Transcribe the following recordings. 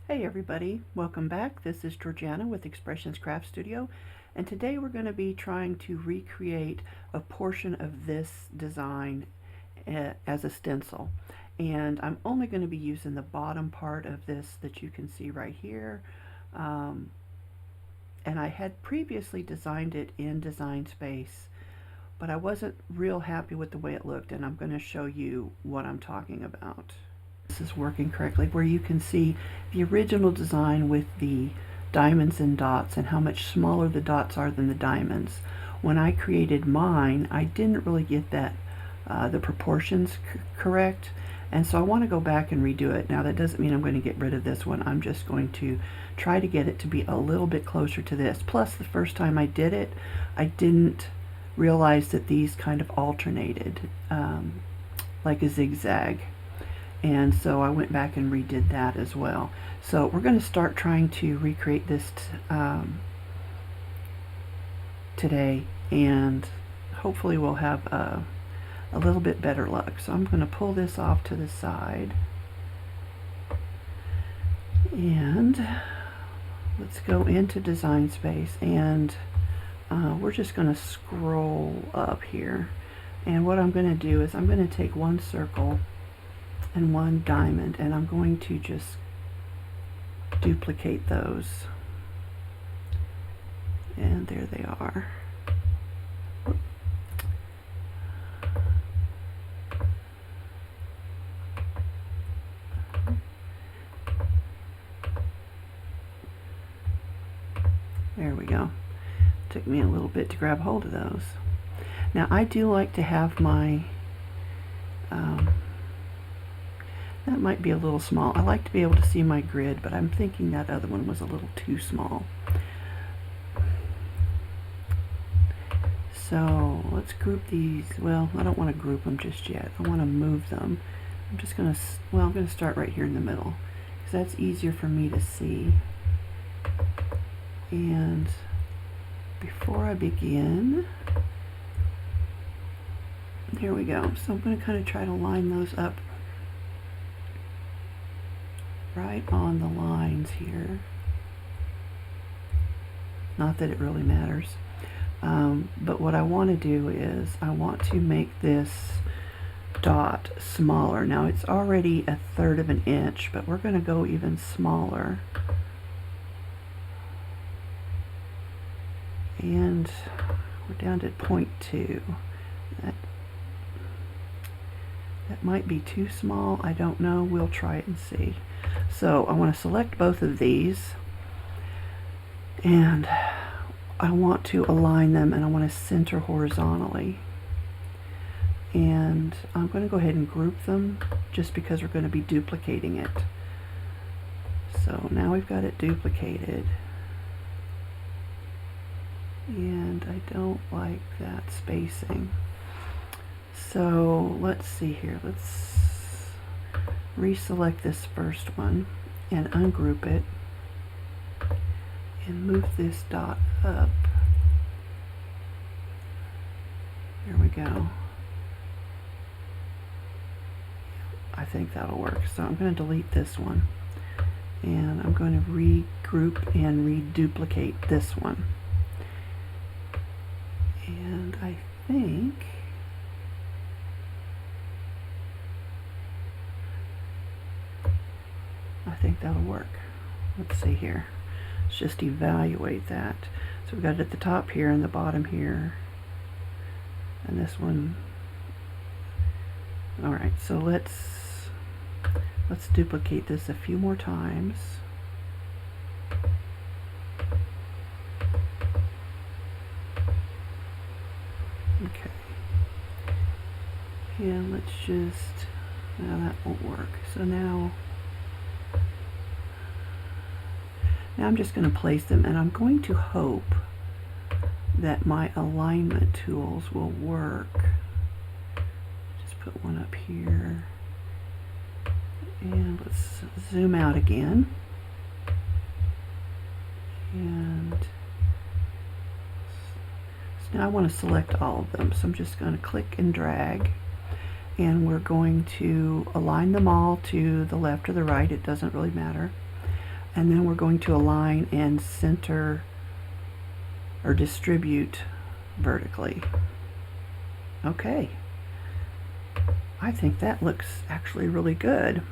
Hey everybody, welcome back. This is Georgiana with Expressions Craft Studio, and today we're going to be trying to recreate a portion of this design as a stencil. And I'm only going to be using the bottom part of this that you can see right here. And I had previously designed it in Design Space, but I wasn't real happy with the way it looked, and I'm going to show you what I'm talking about. This is working correctly, where you can see the original design with the diamonds and dots and how much smaller the dots are than the diamonds. When I created mine, I didn't really get that the proportions correct, and so I want to go back and redo it. Now that doesn't mean I'm going to get rid of this one. I'm just going to try to get it to be a little bit closer to this. Plus, the first time I did it, I didn't realize that these kind of alternated like a zigzag. And so I went back and redid that as well. So we're going to start trying to recreate this today, and hopefully we'll have a little bit better luck. So I'm going to pull this off to the side, and let's go into Design Space, and we're just going to scroll up here. And what I'm going to do is I'm going to take one circle and one diamond, and I'm going to just duplicate those, and there they are. There we go. Took me a little bit to grab hold of those. Now I do like to have my that might be a little small. I like to be able to see my grid, but I'm thinking that other one was a little too small. So let's group these. Well, I don't want to group them just yet. I want to move them. I'm just going to, well, I'm going to start right here in the middle, because that's easier for me to see. And before I begin, there we go. So I'm going to kind of try to line those up right on the lines here. Not that it really matters. But what I want to do is I want to make this dot smaller. Now it's already 1/3 of an inch, but we're going to go even smaller. And we're down to 0.2. That might be too small. I don't know. We'll try it and see. So I want to select both of these, and I want to align them, and I want to center horizontally. And I'm going to go ahead and group them just because we're going to be duplicating it. So now we've got it duplicated. And I don't like that spacing. So let's see here. Let's reselect this first one and ungroup it and move this dot up. There we go. I think that'll work. So I'm going to delete this one, and I'm going to regroup and reduplicate this one. And I think that'll work. Let's see here. Let's just evaluate that. So we've got it at the top here and the bottom here, and this one. All right, so let's duplicate this a few more times. Okay. And let's just, no, that won't work. So now I'm just going to place them, and I'm going to hope that my alignment tools will work. Just put one up here, and let's zoom out again. And so now I want to select all of them, so I'm just going to click and drag, and we're going to align them all to the left or the right. It doesn't really matter. And then we're going to align and center or distribute vertically. Okay, I think that looks actually really good.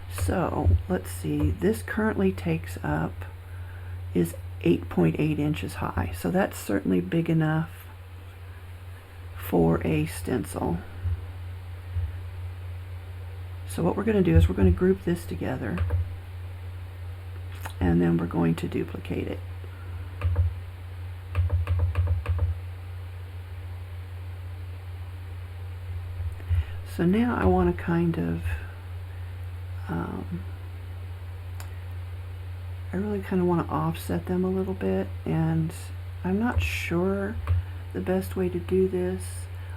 So let's see, this currently takes up is 8.8 inches high, so that's certainly big enough for a stencil. So what we're going to do is we're going to group this together, and then we're going to duplicate it. So now I want to kind of, I really kind of want to offset them a little bit, and I'm not sure the best way to do this.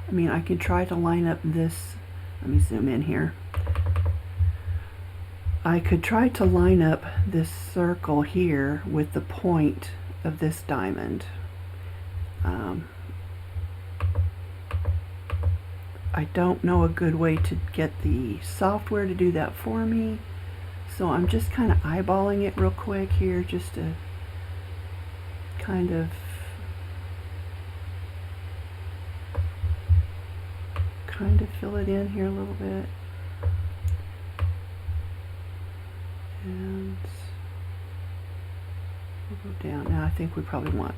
I mean, I can try to line up this, let me zoom in here. I could try to line up this circle here with the point of this diamond. I don't know a good way to get the software to do that for me, so I'm just kind of eyeballing it real quick here just to kind of fill it in here a little bit. And we'll go down. Now I think we probably want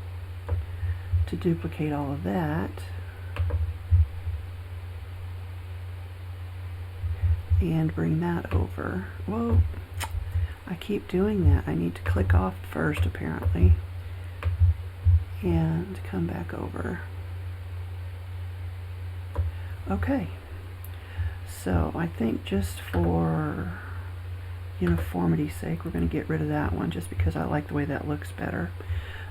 to duplicate all of that. And bring that over. Whoa, I keep doing that. I need to click off first apparently and come back over. Okay, so I think just for uniformity's sake we're going to get rid of that one just because I like the way that looks better.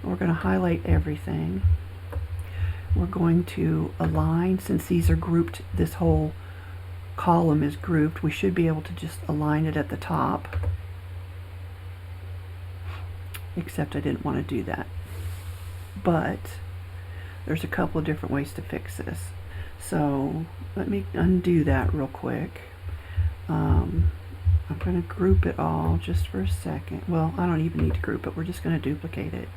And we're going to highlight everything. We're going to align, since these are grouped, this whole column is grouped, we should be able to just align it at the top, except I didn't want to do that. But there's a couple of different ways to fix this. So let me undo that real quick. I'm going to group it all just for a second. Well, I don't even need to group it. We're just going to duplicate it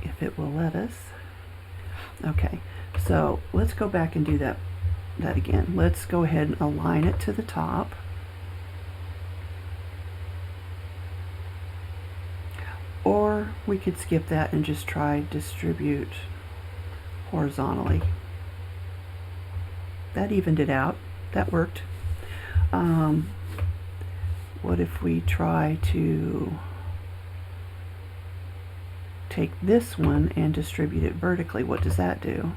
if it will let us. Okay, so let's go back and do that again. Let's go ahead and align it to the top. Or we could skip that and just try distribute horizontally. That evened it out. That worked. What if we try to take this one and distribute it vertically? What does that do?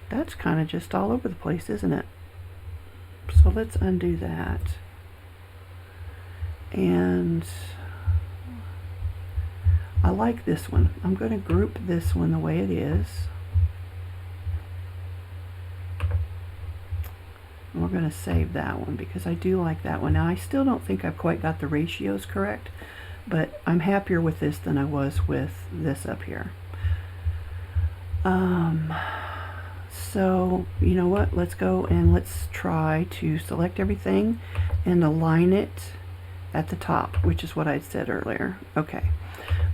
That's kind of just all over the place, isn't it? So let's undo that. And I like this one. I'm going to group this one the way it is. And we're going to save that one because I do like that one. Now I still don't think I've quite got the ratios correct, but I'm happier with this than I was with this up here. So you know what, let's go and let's try to select everything and align it at the top, which is what I said earlier. Okay,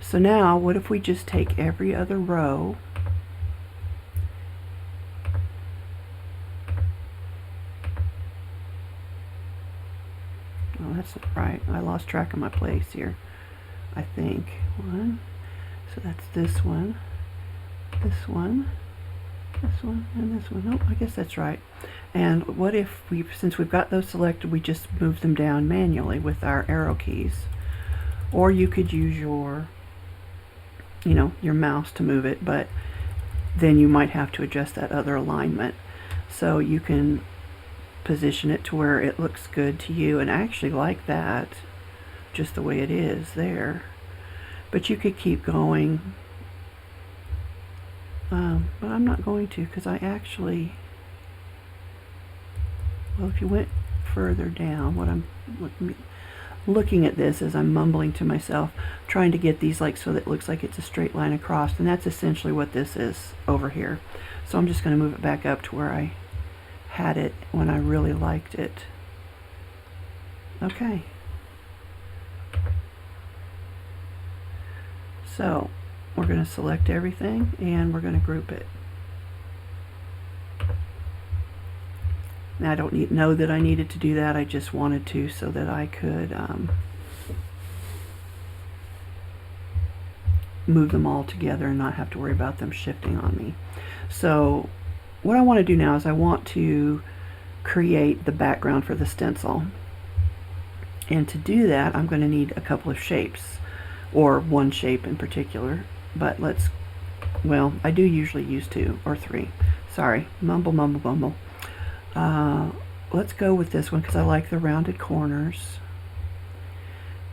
so now what if we just take every other row oh, that's not right, I lost track of my place here. I think one, so that's this one, this one, this one, and this one. Nope, I guess that's right. And what if we, since we've got those selected, we just move them down manually with our arrow keys? Or you could use your, your mouse to move it, but then you might have to adjust that other alignment. So you can position it to where it looks good to you, and I actually like that just the way it is there. But you could keep going. But I'm not going to, because I actually, well, if you went further down, what I'm looking at this as I'm mumbling to myself, trying to get these like so that it looks like it's a straight line across, and that's essentially what this is over here. So I'm just going to move it back up to where I had it when I really liked it. Okay. So we're going to select everything and we're going to group it. Now I don't know that I needed to do that, I just wanted to so that I could move them all together and not have to worry about them shifting on me. So what I want to do now is I want to create the background for the stencil. And to do that, I'm going to need a couple of shapes, or one shape in particular, but well, I do usually use 2 or 3. Sorry, mumble, mumble, mumble. Let's go with this one because I like the rounded corners.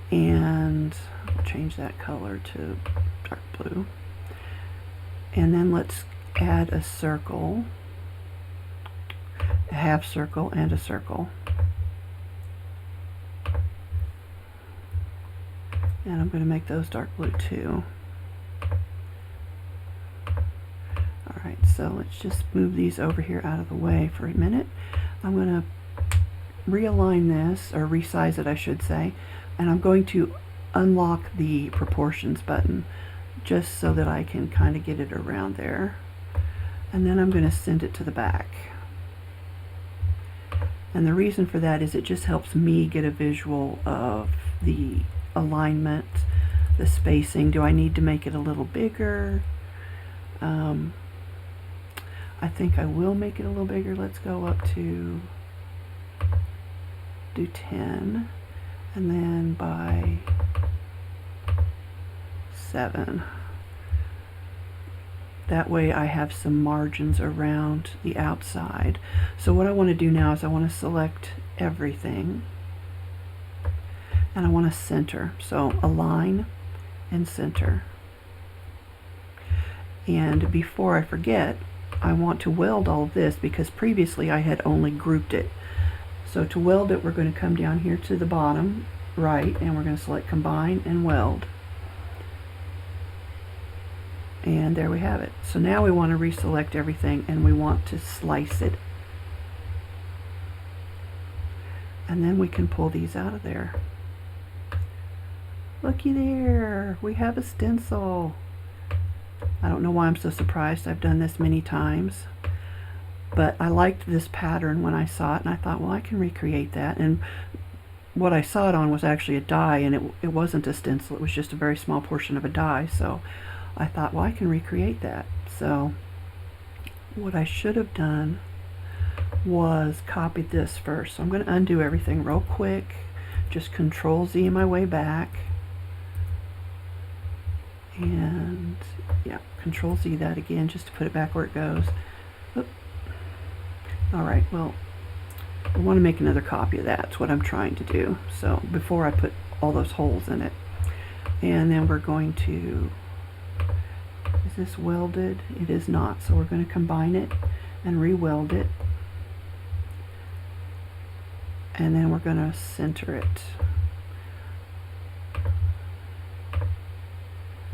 And I'll change that color to dark blue. And then let's add a circle, a half circle, and a circle. And I'm going to make those dark blue too. Alright, so let's just move these over here out of the way for a minute. I'm going to realign this, or resize it I should say, and I'm going to unlock the proportions button just so that I can kind of get it around there. And then I'm going to send it to the back. And the reason for that is it just helps me get a visual of the alignment, the spacing. Do I need to make it a little bigger? I think I will make it a little bigger. Let's go up to do 10 and then by 7. That way I have some margins around the outside. So what I want to do now is I want to select everything and I want to center. So align and center. And before I forget, I want to weld all of this because previously I had only grouped it. So to weld it, we're going to come down here to the bottom right and we're going to select combine and weld. And there we have it. So now we want to reselect everything and we want to slice it. And then we can pull these out of there. Looky there, we have a stencil. I don't know why I'm so surprised. I've done this many times. But I liked this pattern when I saw it and I thought, well, I can recreate that. And what I saw it on was actually a die, and it wasn't a stencil, it was just a very small portion of a die. So I thought, well, I can recreate that. So what I should have done was copied this first. So I'm going to undo everything real quick. Just Control Z my way back. And yeah, Control Z that again just to put it back where it goes. Oop. All right, well, I want to make another copy of that. That's what I'm trying to do. So before I put all those holes in it. And then we're going to, is this welded? It is not. So we're going to combine it and re-weld it. And then we're going to center it.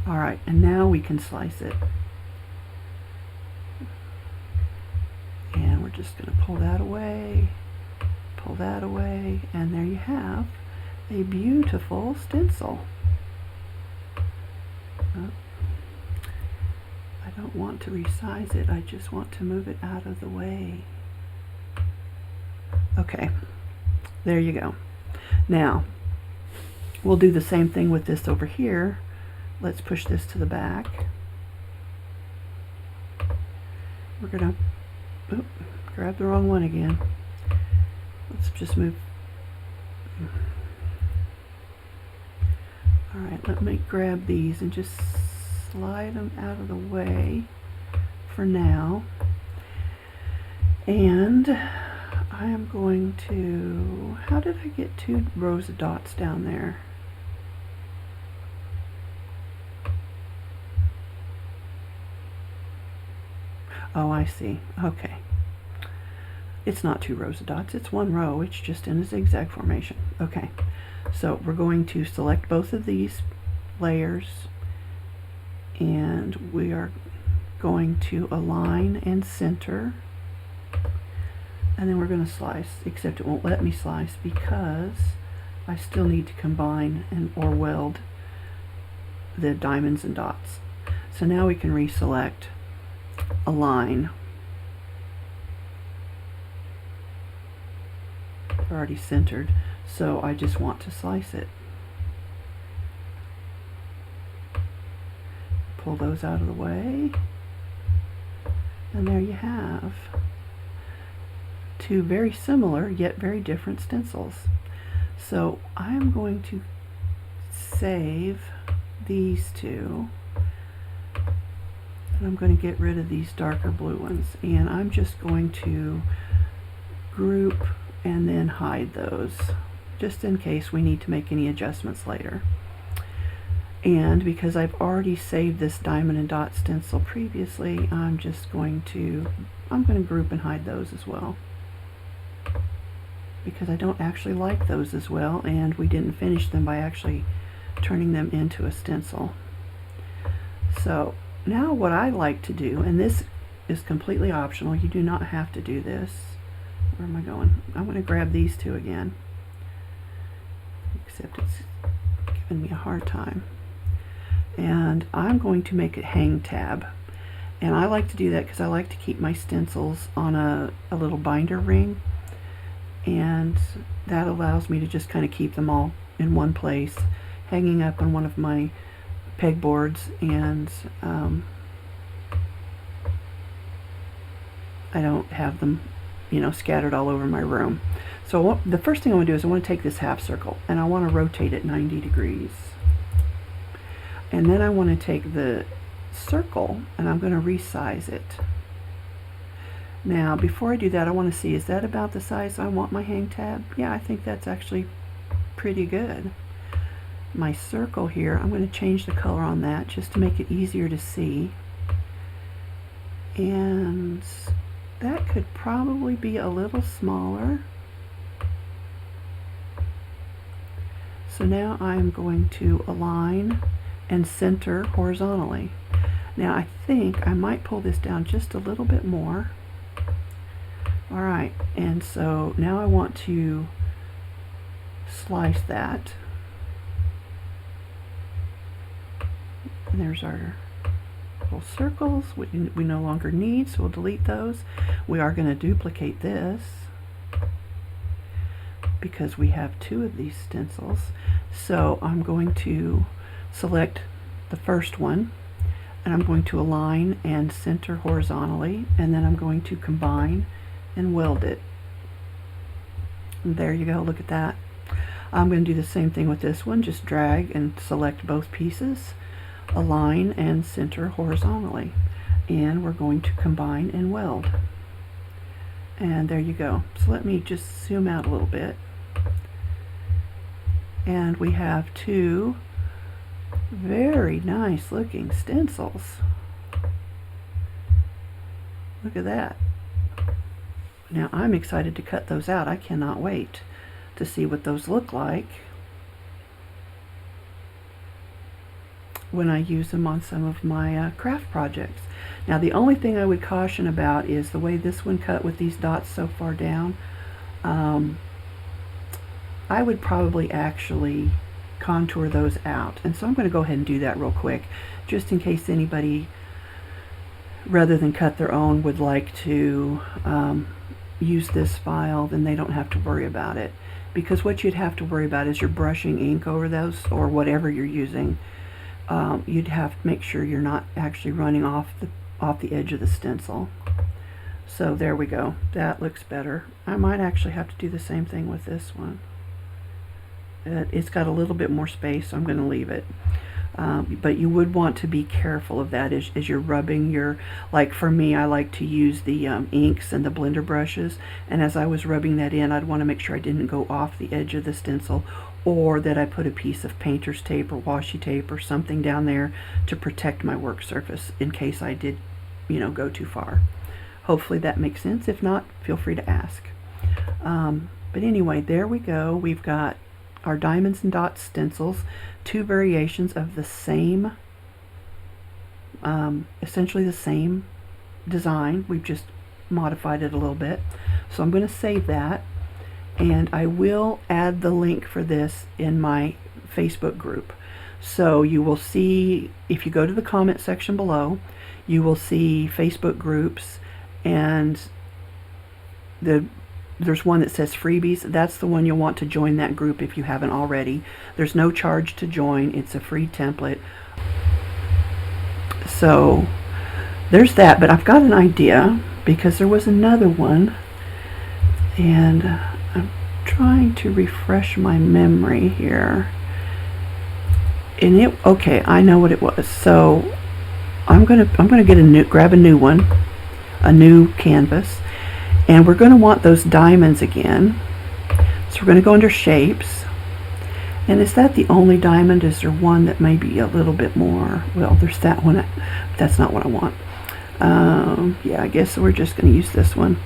Alright, and now we can slice it. And we're just going to pull that away, and there you have a beautiful stencil. Oh, I don't want to resize it, I just want to move it out of the way. Okay, there you go. Now, we'll do the same thing with this over here. Let's push this to the back. We're going to grab the wrong one again. Let's just move. Alright, let me grab these and just slide them out of the way for now. And I am going to, how did I get 2 rows of dots down there? Oh, I see. Okay. It's not 2 rows of dots, it's 1 row. It's just in a zigzag formation. Okay. So we're going to select both of these layers and we are going to align and center. And then we're going to slice, except it won't let me slice because I still need to combine or weld the diamonds and dots. So now we can reselect Align. Already centered, so I just want to slice it. Pull those out of the way, and there you have two very similar yet very different stencils. So I'm going to save these two, and I'm going to get rid of these darker blue ones, and I'm just going to group and then hide those, just in case we need to make any adjustments later. And because I've already saved this diamond and dot stencil previously, I'm going to group and hide those as well, because I don't actually like those as well, and we didn't finish them by actually turning them into a stencil. So now what I like to do, and this is completely optional, you do not have to do this. Where am I going? I'm going to grab these two again, except it's giving me a hard time. And I'm going to make a hang tab. And I like to do that because I like to keep my stencils on a little binder ring. And that allows me to just kind of keep them all in one place, hanging up on one of my pegboards, and I don't have them, scattered all over my room. So the first thing I want to do is I want to take this half circle and I want to rotate it 90 degrees. And then I want to take the circle and I'm going to resize it. Now before I do that, I want to see, is that about the size I want my hang tab? Yeah, I think that's actually pretty good. My circle here, I'm going to change the color on that just to make it easier to see. And that could probably be a little smaller. So now I'm going to align and center horizontally. Now I think I might pull this down just a little bit more. Alright, and so now I want to slice that. And there's our little circles we no longer need, so we'll delete those. We are going to duplicate this because we have two of these stencils. So I'm going to select the first one and I'm going to align and center horizontally, and then I'm going to combine and weld it. And there you go, look at that. I'm going to do the same thing with this one, just drag and select both pieces, align and center horizontally, and we're going to combine and weld. And there you go. So let me just zoom out a little bit. And we have two very nice looking stencils. Look at that. Now I'm excited to cut those out. I cannot wait to see what those look like when I use them on some of my craft projects. Now the only thing I would caution about is the way this one cut with these dots so far down. I would probably actually contour those out, and so I'm going to go ahead and do that real quick, just in case anybody, rather than cut their own, would like to use this file. Then they don't have to worry about it, because what you'd have to worry about is you're brushing ink over those or whatever you're using. You'd have to make sure you're not actually running off the edge of the stencil. So there we go. That looks better. I might actually have to do the same thing with this one. It's got a little bit more space, so I'm going to leave it. But you would want to be careful of that as you're rubbing your, like for me, I like to use the inks and the blender brushes, and as I was rubbing that in, I'd want to make sure I didn't go off the edge of the stencil, or that I put a piece of painter's tape or washi tape or something down there to protect my work surface in case I did, go too far. Hopefully that makes sense. If not, feel free to ask. But anyway, there we go. We've got our diamonds and dots stencils, two variations of the same, essentially the same design. We've just modified it a little bit. So I'm going to save that, and I will add the link for this in my Facebook group. So you will see, if you go to the comment section below, you will see Facebook groups, and there's one that says freebies. That's the one you'll want to join that group if you haven't already. There's no charge to join. It's a free template. So there's that, but I've got an idea because there was another one, and I'm trying to refresh my memory here. And okay, I know what it was. So I'm gonna grab a new one, a new canvas, and we're gonna want those diamonds again. So we're gonna go under shapes, and is that the only diamond? Is there one that may be a little bit more? Well, there's that one, but that's not what I want. Yeah, I guess we're just gonna use this one,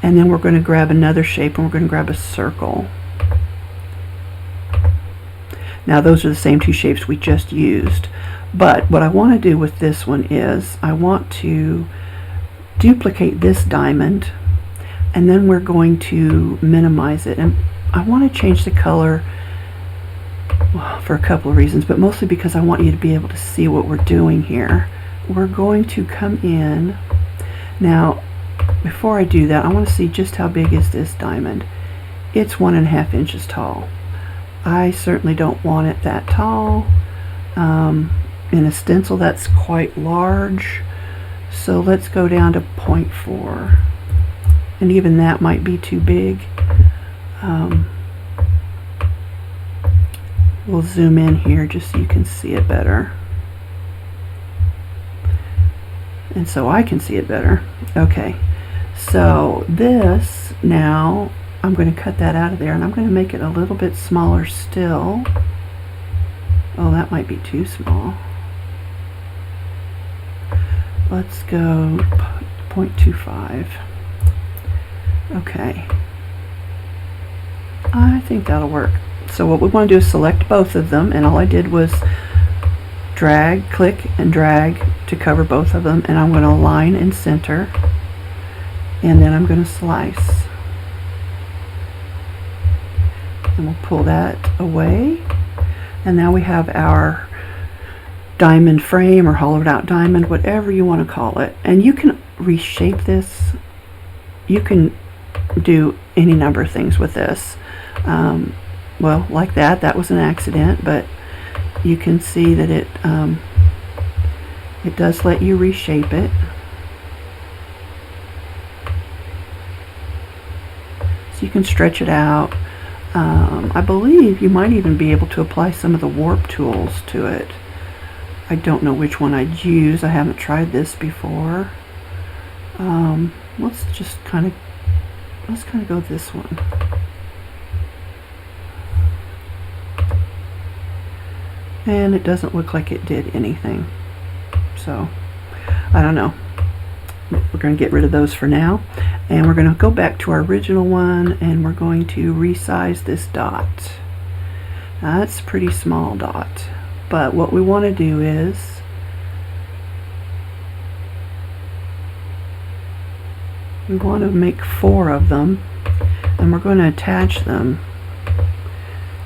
and then we're gonna grab another shape, and we're gonna grab a circle. Now those are the same two shapes we just used, but what I want to do with this one is I want to duplicate this diamond, and then we're going to minimize it, and I want to change the color, well, for a couple of reasons, but mostly because I want you to be able to see what we're doing here. We're going to come in. Now before I do that, I want to see just how big is this diamond. It's 1.5 inches tall. I certainly don't want it that tall. In a stencil, that's quite large. So let's go down to 0.4. And even that might be too big. We'll zoom in here just so you can see it better. And so I can see it better. Okay, so this now, I'm going to cut that out of there, and I'm going to make it a little bit smaller still. Oh, that might be too small. Let's go 0.25. Okay. I think that'll work. So what we want to do is select both of them, and all I did was drag, click, and drag to cover both of them, and I'm going to align and center, and then I'm going to slice. And we'll pull that away, and now we have our diamond frame, or hollowed out diamond, whatever you want to call it. And you can reshape this. You can do any number of things with this. Well, like that was an accident, but you can see that it does let you reshape it. So you can stretch it out. I believe you might even be able to apply some of the warp tools to it. I don't know which one I'd use. I haven't tried this before. Let's kind of go this one. And it doesn't look like it did anything. So, I don't know. We're going to get rid of those for now, and we're going to go back to our original one, and we're going to resize this dot. Now, that's a pretty small dot, but what we want to do is we want to make 4 of them, and we're going to attach them.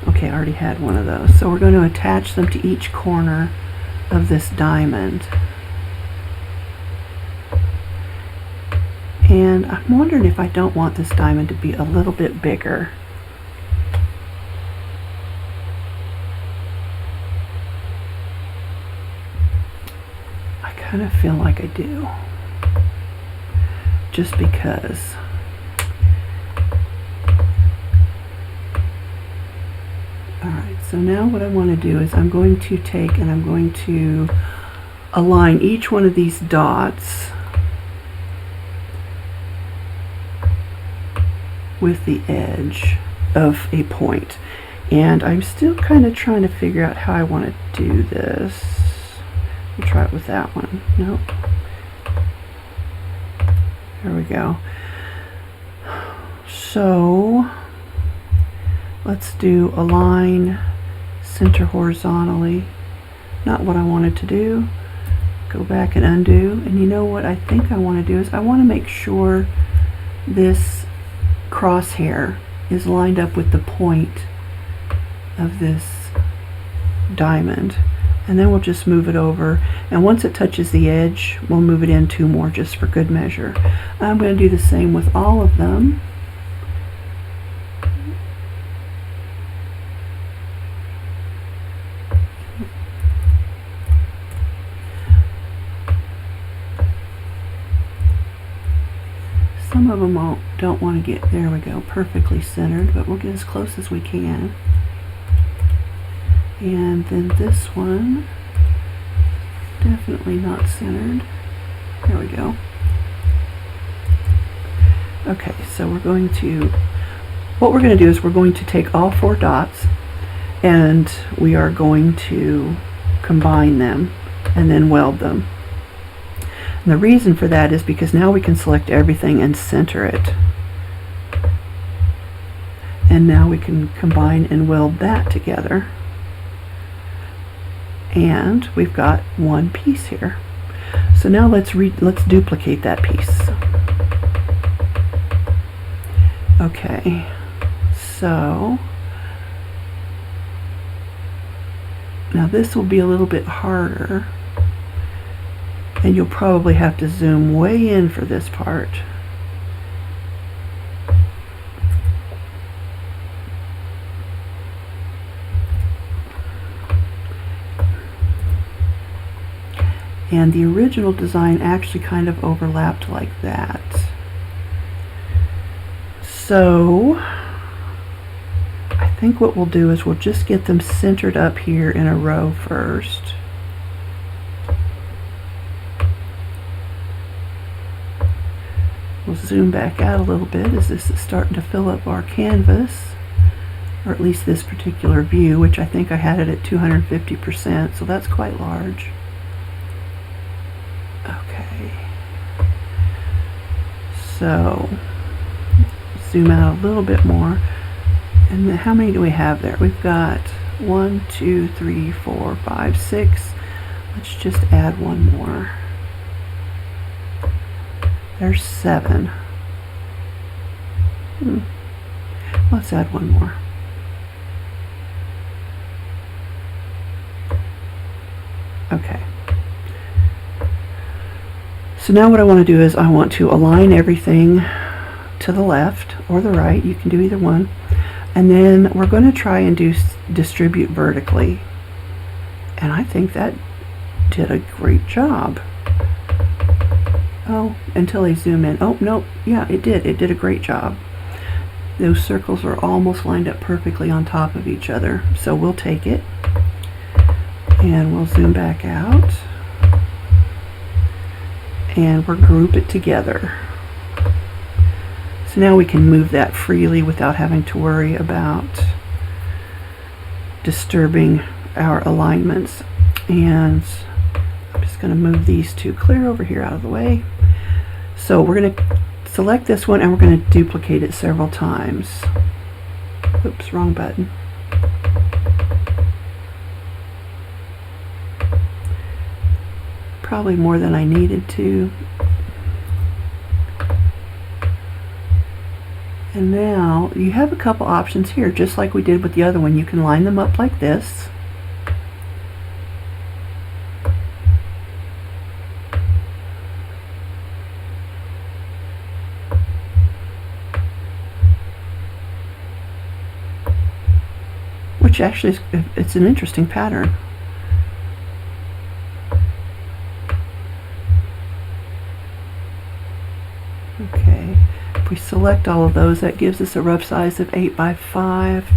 Okay, I already had one of those, so we're going to attach them to each corner of this diamond. And I'm wondering if I don't want this diamond to be a little bit bigger. I kind of feel like I do. Just because. Alright, so now what I want to do is I'm going to take and I'm going to align each one of these dots with the edge of a point. And I'm still kind of trying to figure out how I want to do this. We'll try it with that one. Nope. There we go. So let's do align, center horizontally. Not what I wanted to do. Go back and undo. And you know what I think I want to do is I want to make sure this crosshair is lined up with the point of this diamond. And then we'll just move it over, and once it touches the edge, we'll move it in 2 more just for good measure. I'm going to do the same with all of them. Some of them don't want to get, there we go, perfectly centered, but we'll get as close as we can. And then this one, definitely not centered. There we go. Okay, so what we're going to do is we're going to take all 4 dots and we are going to combine them and then weld them. And the reason for that is because now we can select everything and center it. And now we can combine and weld that together. And we've got one piece here. So now let's duplicate that piece. Okay, so now this will be a little bit harder, and you'll probably have to zoom way in for this part. And the original design actually kind of overlapped like that. So I think what we'll do is we'll just get them centered up here in a row first. We'll zoom back out a little bit as this is starting to fill up our canvas, or at least this particular view, which I think I had it at 250%, so that's quite large. Okay, so zoom out a little bit more. And how many do we have there? We've got 1, 2, 3, 4, 5, 6. Let's just add one more. There's 7. Let's add one more. Okay. So now what I want to do is I want to align everything to the left or the right. You can do either one. And then we're going to try and distribute vertically. And I think that did a great job. Oh, until I zoom in. Oh, no, yeah, it did. It did a great job. Those circles are almost lined up perfectly on top of each other. So we'll take it and we'll zoom back out and we'll group it together. So now we can move that freely without having to worry about disturbing our alignments. And I'm just going to move these two clear over here out of the way. So we're going to select this one and we're going to duplicate it several times. Oops, wrong button. Probably more than I needed to. And now you have a couple options here, just like we did with the other one. You can line them up like this. Which actually it's an interesting pattern. Okay, if we select all of those, that gives us a rough size of 8 by 5.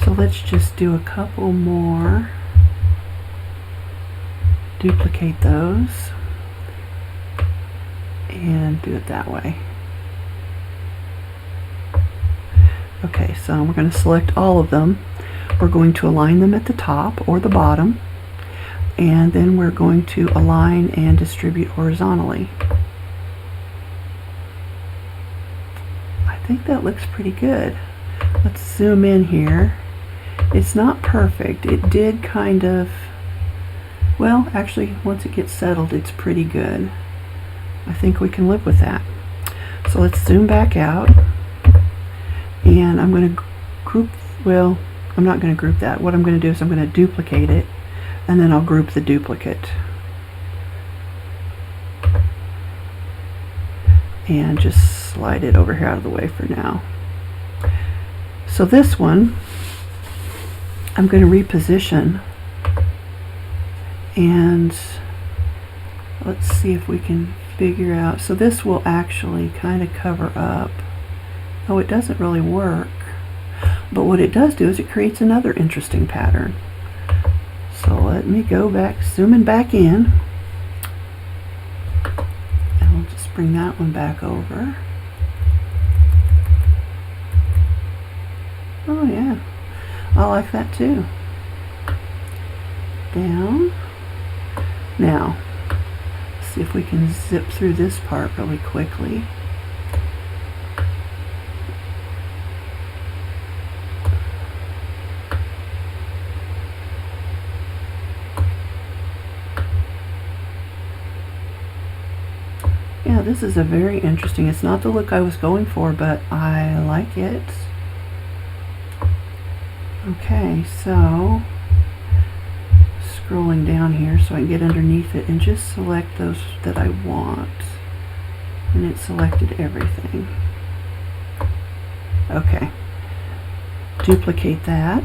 So let's just do a couple more. Duplicate those and do it that way. Okay, so we're going to select all of them. We're going to align them at the top or the bottom, and then we're going to align and distribute horizontally. I think that looks pretty good. Let's zoom in here. It's not perfect. It did kind of, well, actually, once it gets settled, it's pretty good. I think we can live with that. So let's zoom back out. And I'm going to group, well, I'm not going to group that. What I'm going to do is I'm going to duplicate it, and then I'll group the duplicate. And just slide it over here out of the way for now. So this one, I'm going to reposition, and let's see if we can figure out. So this will actually kind of cover up. Oh, it doesn't really work. But what it does do is it creates another interesting pattern. So let me go back, zooming back in. And we'll just bring that one back over. Oh yeah, I like that too. Down. Now, let's see if we can zip through this part really quickly. Yeah, this is a very interesting. It's not the look I was going for, but I like it. Okay, so scrolling down here so I can get underneath it and just select those that I want. And it selected everything. Okay, duplicate that.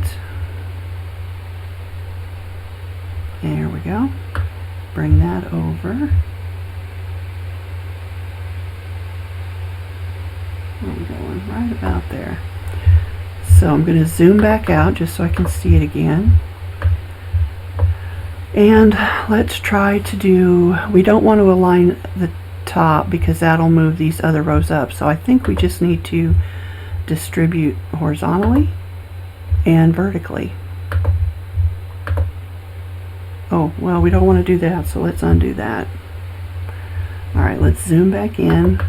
There we go. Bring that over. Where are we going? Right about there. So I'm going to zoom back out just so I can see it again. And let's try to do, we don't want to align the top because that'll move these other rows up. So I think we just need to distribute horizontally and vertically. Oh, well, we don't want to do that, so let's undo that. All right, let's zoom back in.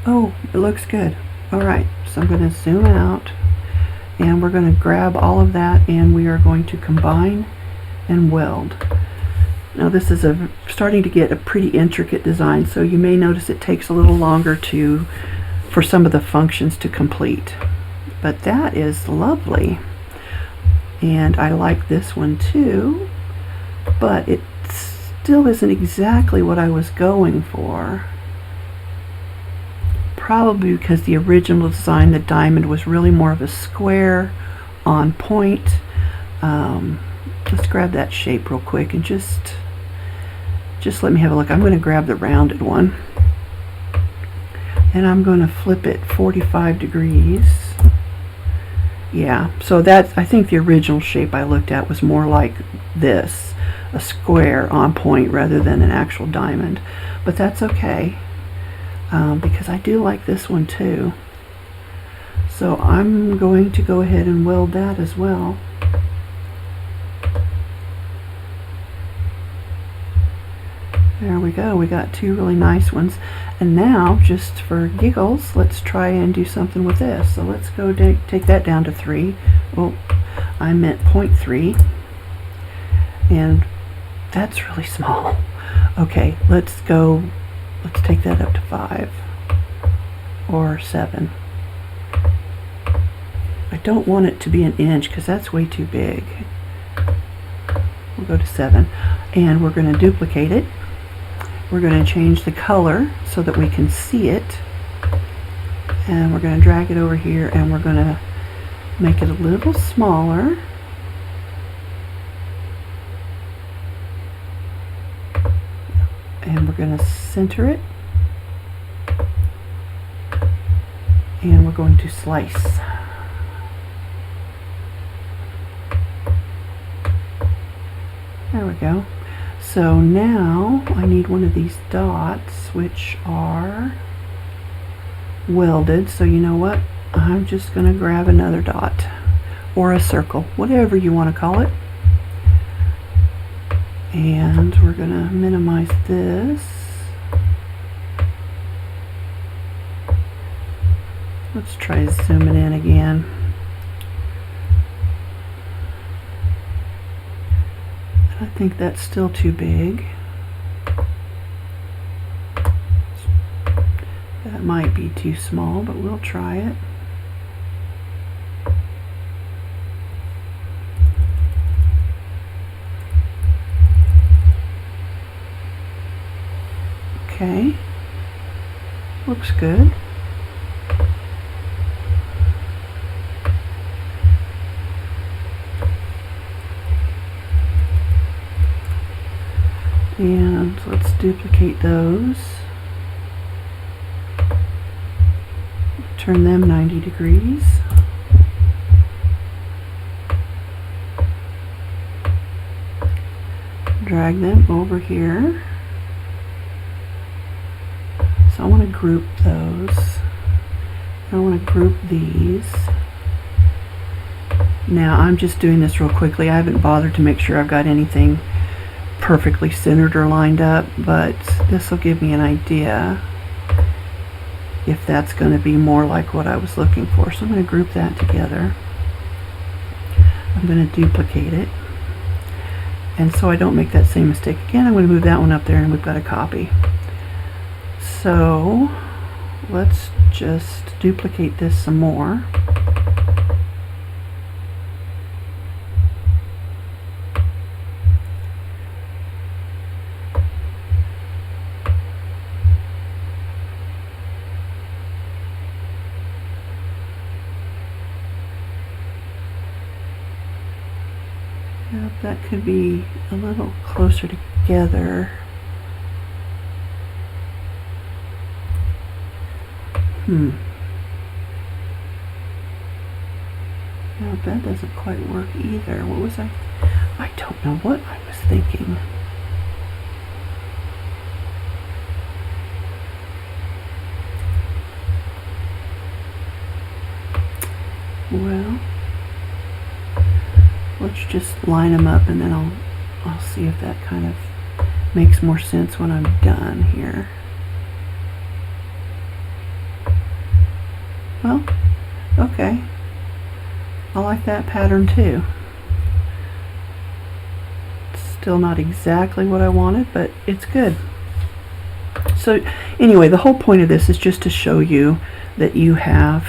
Oh, it looks good. All right, so I'm going to zoom out, and we're going to grab all of that, and we are going to combine and weld. Now this is starting to get a pretty intricate design, so you may notice it takes a little longer for some of the functions to complete. But that is lovely. And I like this one too, but it still isn't exactly what I was going for. Probably because the original design, the diamond, was really more of a square on point. Let's grab that shape real quick and just let me have a look. I'm going to grab the rounded one, and I'm going to flip it 45 degrees. Yeah, so that's, I think the original shape I looked at was more like this, a square on point rather than an actual diamond. But that's okay, because I do like this one too. So I'm going to go ahead and weld that as well. There we go, we got two really nice ones. And now, just for giggles, let's try and do something with this. So let's go take that down to 3. Oh, I meant 0.3. And that's really small. Okay, let's take that up to 5 or 7. I don't want it to be an inch because that's way too big. We'll go to 7. And we're going to duplicate it. We're going to change the color so that we can see it, and we're going to drag it over here, and we're going to make it a little smaller. And we're going to center it, and we're going to slice. There we go. So now I need one of these dots, which are welded. So you know what? I'm just going to grab another dot or a circle, whatever you want to call it. And we're going to minimize this. Let's try zooming in again. I think that's still too big. That might be too small, but we'll try it. Okay, looks good. And let's duplicate those. Turn them 90 degrees. Drag them over here. So I want to group those. I want to group these. Now I'm just doing this real quickly. I haven't bothered to make sure I've got anything perfectly centered or lined up, but this will give me an idea if that's going to be more like what I was looking for. So I'm going to group that together. I'm going to duplicate it. And so I don't make that same mistake again, I'm going to move that one up there and we've got a copy. So let's just duplicate this some more. That could be a little closer together. No, that doesn't quite work either. What was I don't know what I was thinking. Well, let's just line them up and then I'll see if that kind of makes more sense when I'm done here. Well, okay. I like that pattern too. It's still not exactly what I wanted, but it's good. So anyway, the whole point of this is just to show you that you have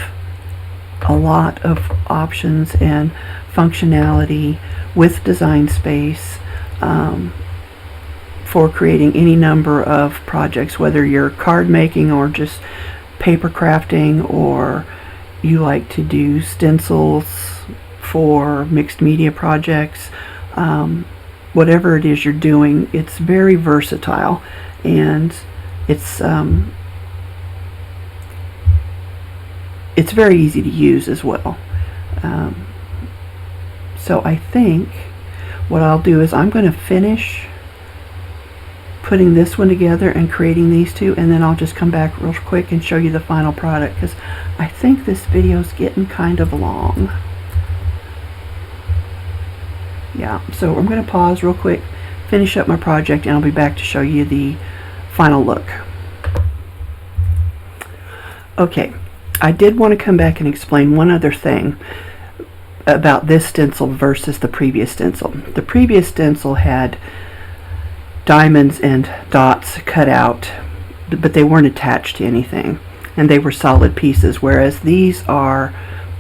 a lot of options and functionality with Design Space for creating any number of projects, whether you're card making or just paper crafting, or you like to do stencils for mixed media projects. Whatever it is you're doing, it's very versatile, and it's very easy to use as well. So I think what I'll do is I'm going to finish putting this one together and creating these two, and then I'll just come back real quick and show you the final product, because I think this video's getting kind of long. Yeah, so I'm going to pause real quick, finish up my project, and I'll be back to show you the final look. Okay, I did want to come back and explain one other thing about this stencil versus the previous stencil. The previous stencil had diamonds and dots cut out, but they weren't attached to anything, and they were solid pieces, whereas these are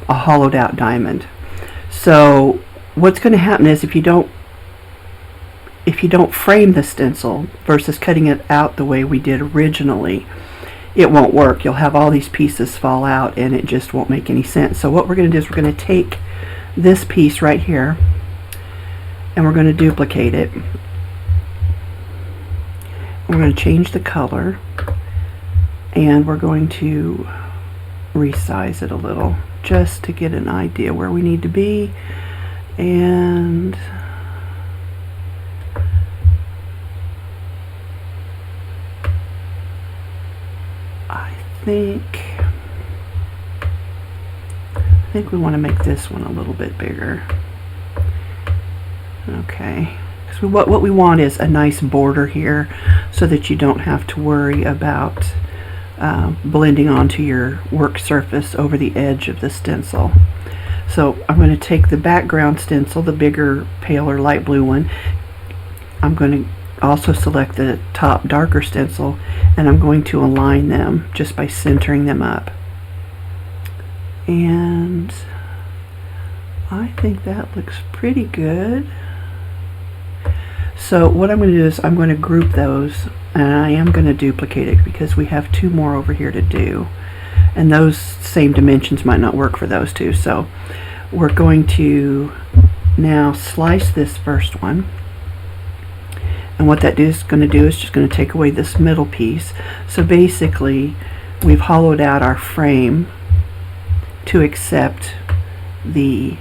a hollowed out diamond. So what's going to happen is if you don't frame the stencil versus cutting it out the way we did originally, it won't work. You'll have all these pieces fall out and it just won't make any sense. So what we're going to do is we're going to take this piece right here and we're going to duplicate it. We're going to change the color and we're going to resize it a little just to get an idea where we need to be. And I think we want to make this one a little bit bigger. Okay, because what we want is a nice border here so that you don't have to worry about blending onto your work surface over the edge of the stencil. So I'm going to take the background stencil, the bigger, paler, light blue one. I'm going to also select the top darker stencil, and I'm going to align them just by centering them up. And I think that looks pretty good. So what I'm going to do is I'm going to group those, and I am going to duplicate it because we have 2 more over here to do, and those same dimensions might not work for those 2. So we're going to now slice this first one, and what that is going to do is just going to take away this middle piece. So basically we've hollowed out our frame to accept the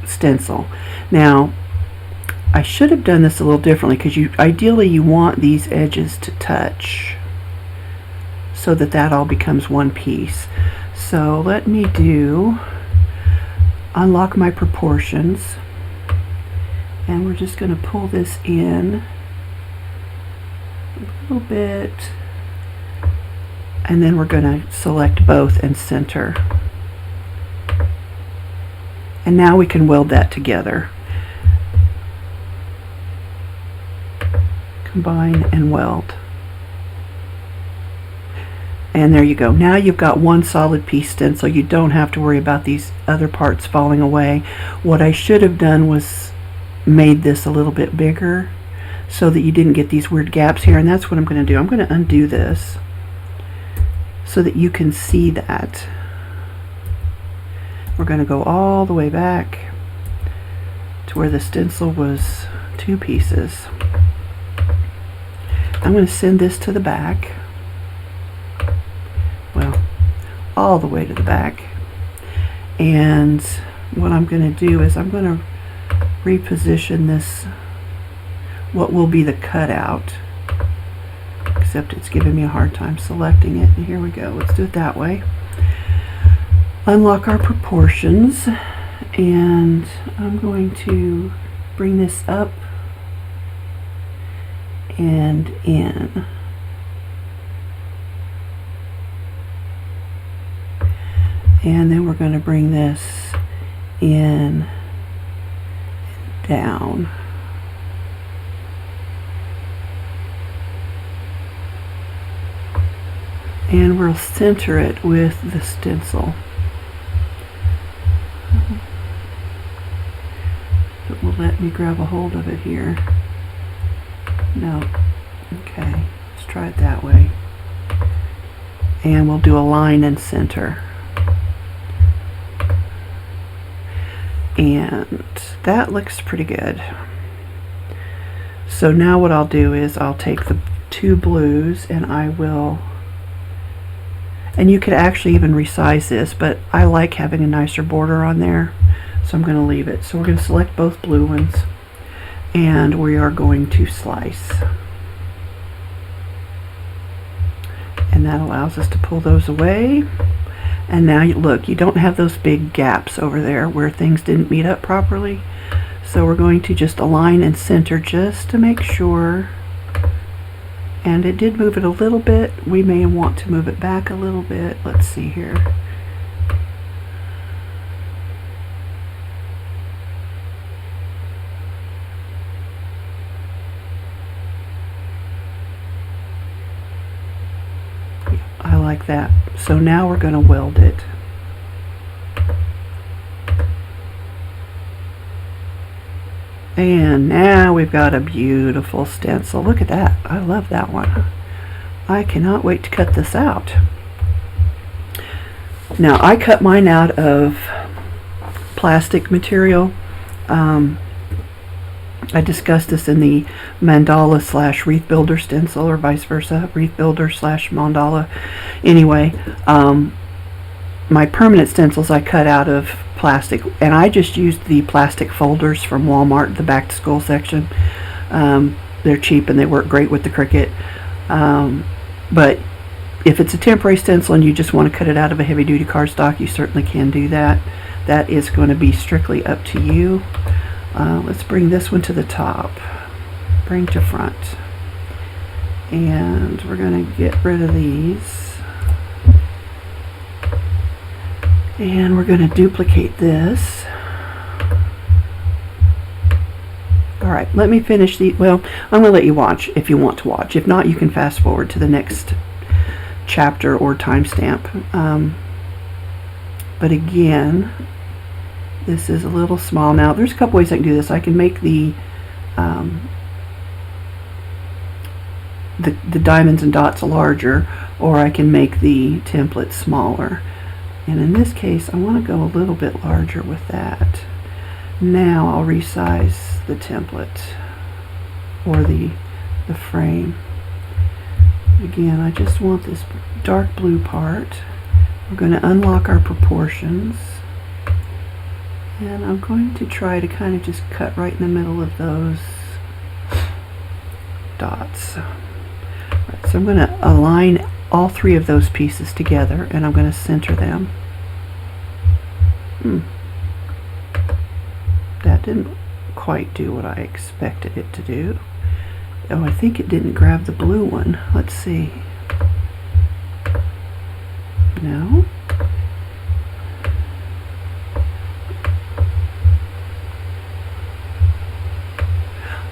stencil. Now I should have done this a little differently, because ideally you want these edges to touch so that that all becomes one piece. So let me unlock my proportions, and we're just going to pull this in a little bit, and then we're going to select both and center. And now we can weld that together. Combine and weld. And there you go. Now you've got one solid piece stencil. You don't have to worry about these other parts falling away. What I should have done was made this a little bit bigger so that you didn't get these weird gaps here, and that's what I'm going to do. I'm going to undo this so that you can see that. We're going to go all the way back to where the stencil was 2 pieces. I'm going to send this to the back, well, all the way to the back, and what I'm going to do is I'm going to reposition this, what will be the cutout, except it's giving me a hard time selecting it. And here we go. Let's do it that way. Unlock our proportions, and I'm going to bring this up and in. And then we're going to bring this in and down. And we'll center it with the stencil. It will let me grab a hold of it here. No. Okay, let's try it that way. And we'll do a line and center. And that looks pretty good. So now what I'll do is I'll take the 2 blues, and I will, and you could actually even resize this, but I like having a nicer border on there, so I'm going to leave it. So we're going to select both blue ones, and we are going to slice. And that allows us to pull those away. And now look, you don't have those big gaps over there where things didn't meet up properly. So we're going to just align and center just to make sure. And it did move it a little bit. We may want to move it back a little bit. Let's see here. I like that. So now we're going to weld it. And now we've got a beautiful stencil. Look at that. I love that one. I cannot wait to cut this out. Now I cut mine out of plastic material. I discussed this in the mandala / wreath builder stencil, or vice versa, wreath builder / mandala. Anyway, my permanent stencils I cut out of plastic, and I just used the plastic folders from Walmart, the back to school section. They're cheap and they work great with the Cricut. But if it's a temporary stencil and you just want to cut it out of a heavy duty cardstock, you certainly can do that. That is going to be strictly up to you. Let's bring this one to the top, bring to front, and we're going to get rid of these, and we're going to duplicate this, or Alright, let me finish the, well, I'm going to let you watch if you want to watch. If not, you can fast forward to the next chapter or timestamp. But again, this is a little small. Now, there's a couple ways I can do this. I can make the diamonds and dots larger, or I can make the template smaller. And in this case, I want to go a little bit larger with that. Now I'll resize the template or the frame. Again, I just want this dark blue part. We're going to unlock our proportions, and I'm going to try to kind of just cut right in the middle of those dots. Right, so I'm going to align all three of those pieces together, and I'm going to center them. That didn't quite do what I expected it to do. Oh, I think it didn't grab the blue one. Let's see. No.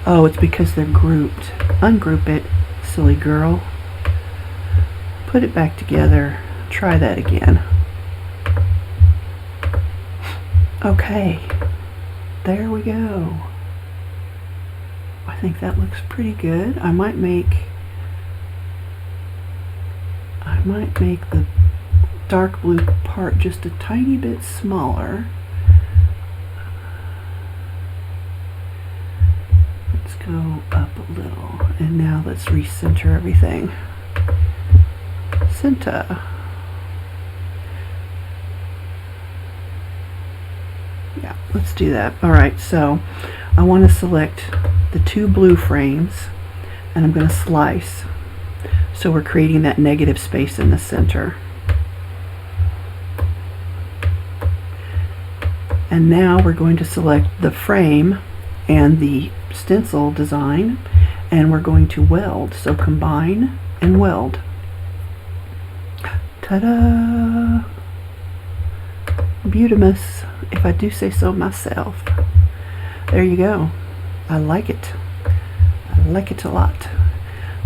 Oh, it's because they're grouped. Ungroup it, silly girl. Put it back together. Try that again. Okay. There we go. I think that looks pretty good. I might make the dark blue part just a tiny bit smaller. Let's go up a little, and now let's recenter everything. Center. Yeah, let's do that. Alright, so I want to select the two blue frames, and I'm going to slice. So we're creating that negative space in the center. And now we're going to select the frame and the stencil design, and we're going to weld. So combine and weld. Ta-da! Beautimous, if I do say so myself. There you go. I like it. I like it a lot.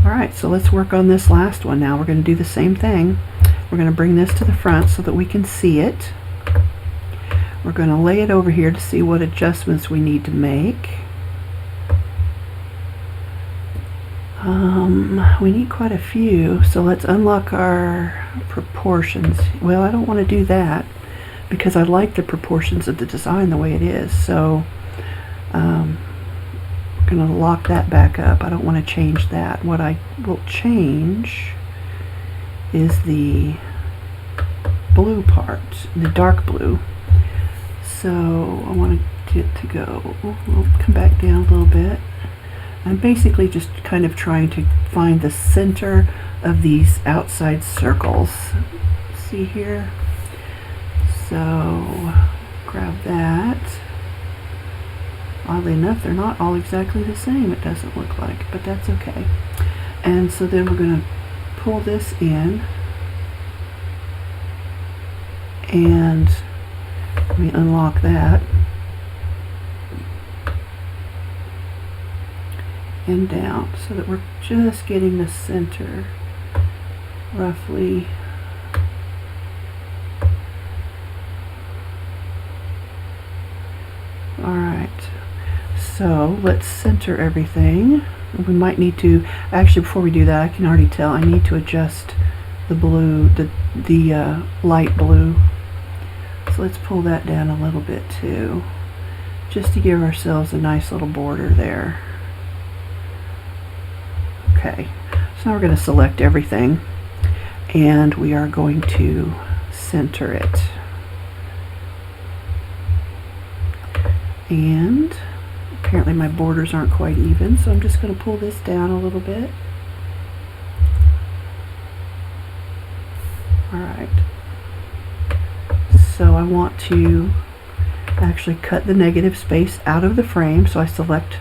Alright, so let's work on this last one now. We're going to do the same thing. We're going to bring this to the front so that we can see it. We're going to lay it over here to see what adjustments we need to make. We need quite a few, so let's unlock our proportions. Well, I don't want to do that because I like the proportions of the design the way it is, so I'm going to lock that back up. I don't want to change that. What I will change is the blue part, the dark blue. So I want to get to go. We'll come back down a little bit. I'm basically just kind of trying to find the center of these outside circles. See here? So grab that. Oddly enough, they're not all exactly the same, it doesn't look like, but that's okay. And so then we're going to pull this in, and let me unlock that, and down, so that we're just getting the center roughly. Alright, so let's center everything. We might need to, actually before we do that, I can already tell I need to adjust the blue, the light blue. So let's pull that down a little bit too, just to give ourselves a nice little border there. Okay, so now we're going to select everything, and we are going to center it. And apparently my borders aren't quite even, so I'm just going to pull this down a little bit. Alright, so I want to actually cut the negative space out of the frame, so I select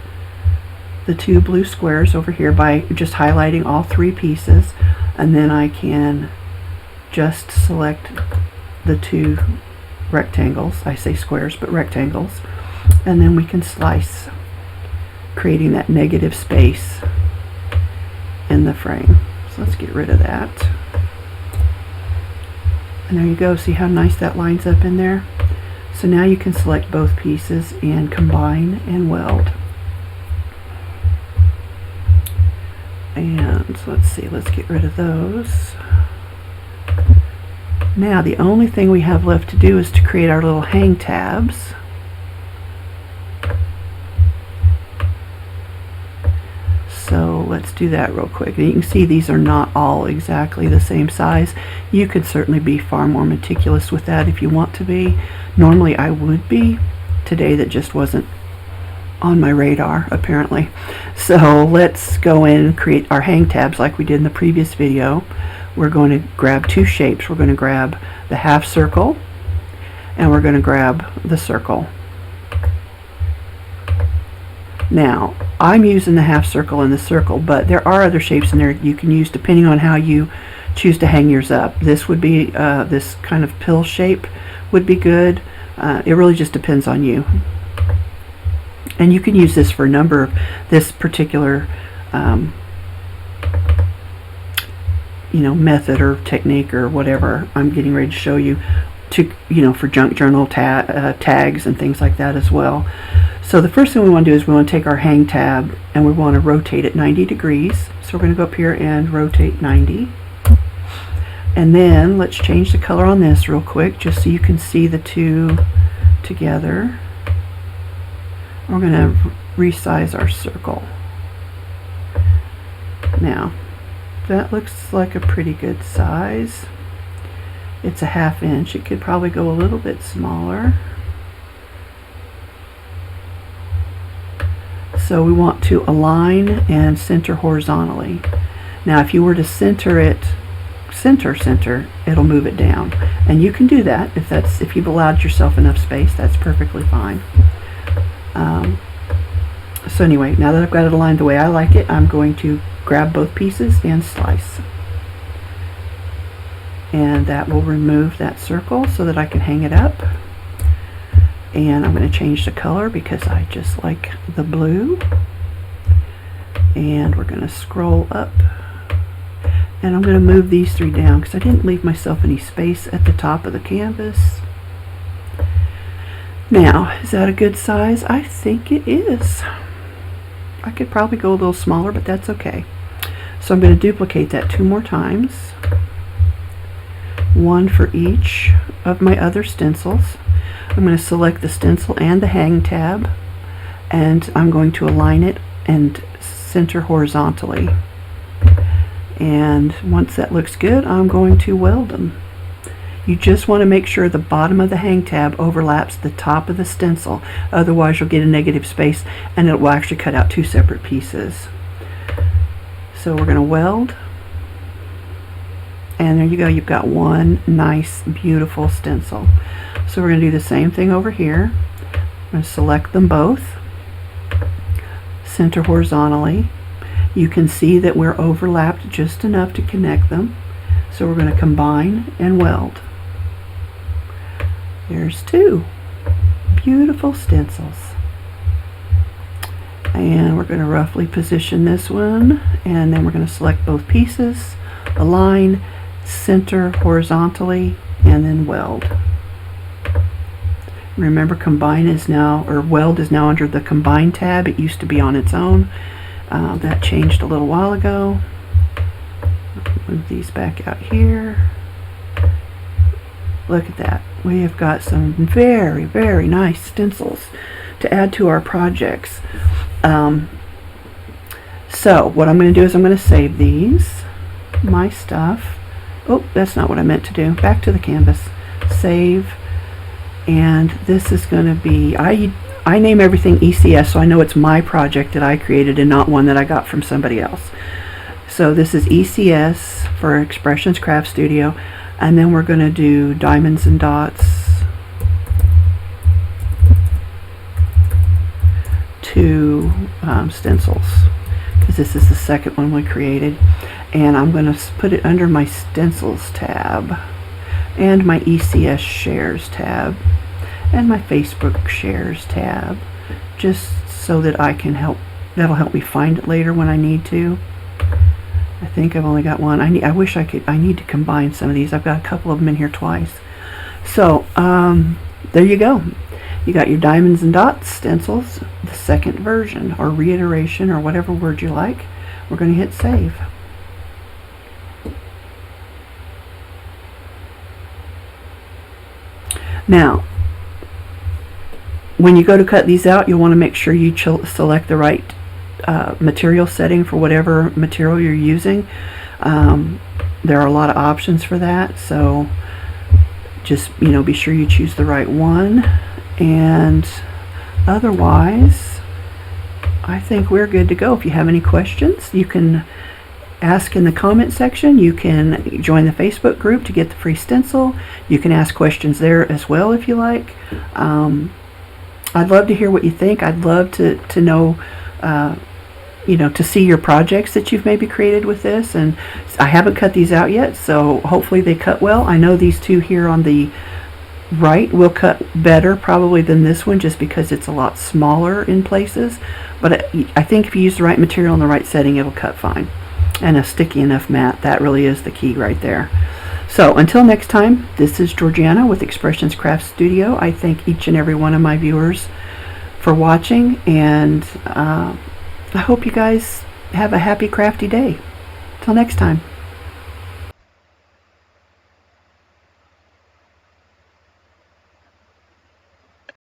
the two blue squares over here by just highlighting all three pieces, and then I can just select the two rectangles. I say squares, but rectangles, and then we can slice. creating that negative space in the frame. So let's get rid of that. And there you go. See how nice that lines up in there? So now you can select both pieces and combine and weld. And so let's see, let's get rid of those. Now the only thing we have left to do is to create our little hang tabs. So let's do that real quick. You can see these are not all exactly the same size. You could certainly be far more meticulous with that if you want to be. Normally I would be. Today that just wasn't on my radar apparently. So let's go in and create our hang tabs like we did in the previous video. We're going to grab two shapes. We're going to grab the half circle and we're going to grab the circle. Now I'm using the half circle and the circle, but there are other shapes in there you can use depending on how you choose to hang yours up. This would be this kind of pill shape would be good. It really just depends on you. And you can use this for a number of this particular method or technique or whatever I'm getting ready to show you, to for junk journal tags and things like that as well. So the first thing we want to do is we want to take our hang tab and we want to rotate it 90 degrees. So we're going to go up here and rotate 90. And then let's change the color on this real quick just so you can see the two together. We're going to resize our circle. Now that looks like a pretty good size. It's a 1/2 inch. It could probably go a little bit smaller. So we want to align and center horizontally. Now if you were to center it, center, it'll move it down. And you can do that if you've allowed yourself enough space. That's perfectly fine. So anyway, now that I've got it aligned the way I like it, I'm going to grab both pieces and slice. And that will remove that circle so that I can hang it up. And I'm going to change the color because I just like the blue. And we're going to scroll up. And I'm going to move these three down because I didn't leave myself any space at the top of the canvas. Now, is that a good size? I think it is. I could probably go a little smaller, but that's okay. So I'm going to duplicate that 2 more times. One for each of my other stencils. I'm going to select the stencil and the hang tab, and I'm going to align it and center horizontally. And once that looks good, I'm going to weld them. You just want to make sure the bottom of the hang tab overlaps the top of the stencil, otherwise you'll get a negative space and it will actually cut out 2 separate pieces. So we're going to weld, and there you go, you've got one nice beautiful stencil. So we're going to do the same thing over here. I'm going to select them both, center horizontally. You can see that we're overlapped just enough to connect them. So we're going to combine and weld. There's 2 beautiful stencils. And we're going to roughly position this one, and then we're going to select both pieces, align, center horizontally, and then weld. Remember, combine is now, or weld is now under the combine tab. It used to be on its own. That changed a little while ago. Move these back out here. Look at that. We have got some very, very nice stencils to add to our projects. So what I'm going to do is I'm going to save these, my stuff. Oh, that's not what I meant to do. Back to the canvas. Save. And this is going to be, I name everything ECS, so I know it's my project that I created and not one that I got from somebody else. So this is ECS for Expressions Craft Studio, and then we're going to do diamonds and dots, 2 stencils, because this is the second one we created. And I'm going to put it under my Stencils tab, and my ECS Shares tab, and my Facebook Shares tab, just so that I can help that'll help me find it later when I need to. I think I've only got one. I need to combine some of these. I've got a couple of them in here twice. So there you go. You got your diamonds and dots stencils, the second version, or reiteration, or whatever word you like. We're going to hit save. Now, when you go to cut these out, you'll want to make sure you select the right material setting for whatever material you're using. There are a lot of options for that, so just be sure you choose the right one. And otherwise, I think we're good to go. If you have any questions, you can ask in the comment section. You can join the Facebook group to get the free stencil. You can ask questions there as well if you like. I'd love to hear what you think. I'd love to know, to see your projects that you've maybe created with this. And I haven't cut these out yet, so hopefully they cut well. I know these two here on the right will cut better probably than this one, just because it's a lot smaller in places. But I think if you use the right material in the right setting, it'll cut fine. And a sticky enough mat, that really is the key right there. So until next time, this is Georgiana with Expressions Craft Studio. I thank each and every one of my viewers for watching, and I hope you guys have a happy crafty day. Till next time.